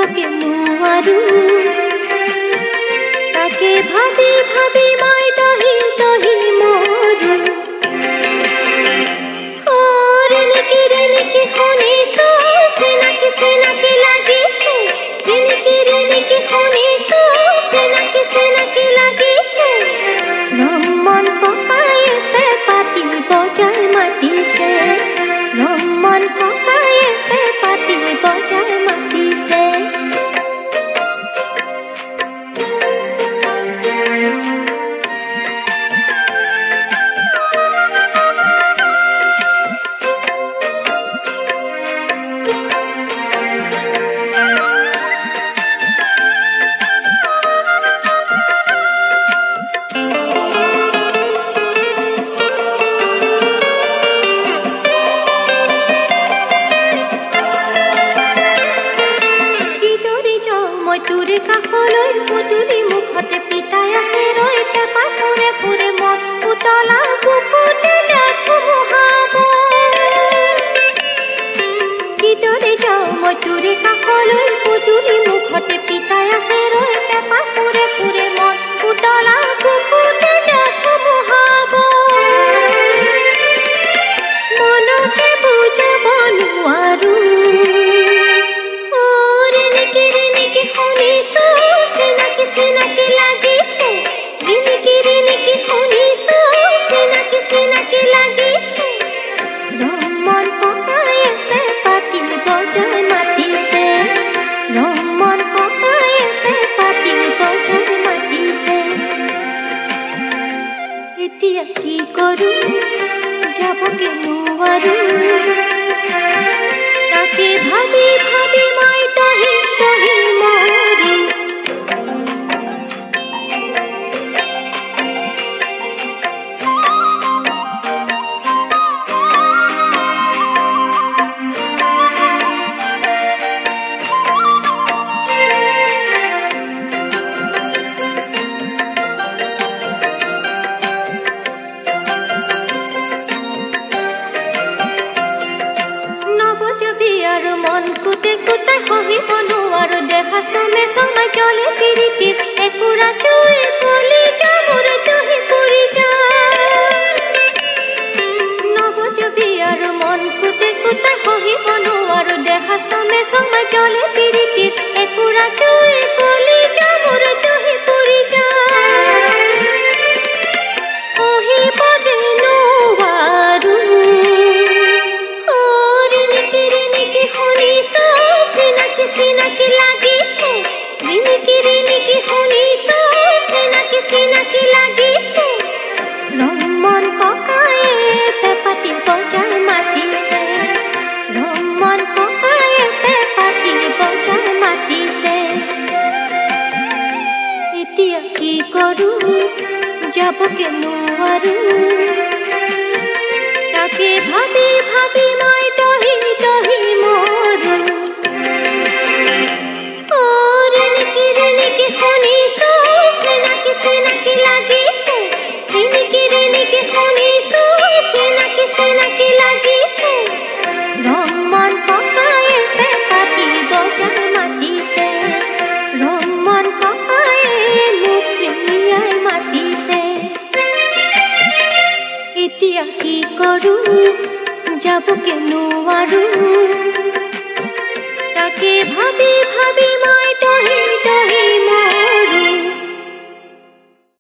যাবকে নোৱাৰো তাকে ভাবি ভাবি মই দহি দহি মৰো ৰেণিকি শুনিছো চিনাকি চিনাকি লাগিছে ৰেণিকি শুনিছো চিনাকি চিনাকি লাগিছে ৰমন ককায়েতে পাতি বজাই মাতিছে ৰমন ককায়েতে পাতি বজাই মাতিছে তোৰে কাষলৈ পুতুলি মুখতে পিতাই আছে ৰৈ পেপা ফুৰে ফুৰে মন পুতলা বুকুতে যাত মোহাব কিদৰে যাওঁ মই তোৰে কাষলৈ পুতুলি মুখতে পিতাই আছে ৰৈ পেপা ফুৰে ফুৰে মন পুতলা বুকুতে যাত মোহাব মনতে বুজাব নোৱাৰো শুনিছো চিনাকি চিনাকি লাগিছে ৰিণিকি শুনিছো চিনাকি চিনাকি লাগিছে ৰমন ককায়েতে পাতি বজাই মাতিছে ৰমন ককায়েতে পাতি বজাই মাতিছে এতিয়া কি কৰো যাবকে নোৱাৰো তাকে ভাবি ভাবি মই দহি দহি মৰো আৰু মন কুটে কুটাই সহিব নোৱাৰো দেখা চমে চমে জলে পিৰিতিৰ একুৰা চুই পলি যাবৰ দহি পৰি যায় নবজবি আৰু মন কুটে কুটাই সহিব নোৱাৰো দেখা চমে চমে জলে পিৰিতিৰ একুৰা চুই পলি যাবৰ দহি পৰি যায় সহিব যে নোৱাৰো শুনিছো চিনাকি চিনাকি লাগিছে ৰিণিকি শুনিছো চিনাকি চিনাকি লাগিছে ৰমন ককায়েতে পাতি বজাই মাতিছে ৰমন ককায়েতে পাতি বজাই মাতিছে এতিয়া কি কৰো যাবকে নোৱাৰো তাকে ভাবি ভাবি মই দহি দহি মৰো ৰিণিকি শুনিছো চিনাকি চিনাকি লাগিছে ৰিণিকি শুনিছো চিনাকি চিনাকি লাগিছে ৰমন ককায়েতে পাতি বজাই মাতিছে ৰমন ককায়ে মোক প্ৰেমিয়াই মাতিছে এতিয়া কি কৰো যাবকে নোৱাৰো তাকে ভাবি ভাবি মই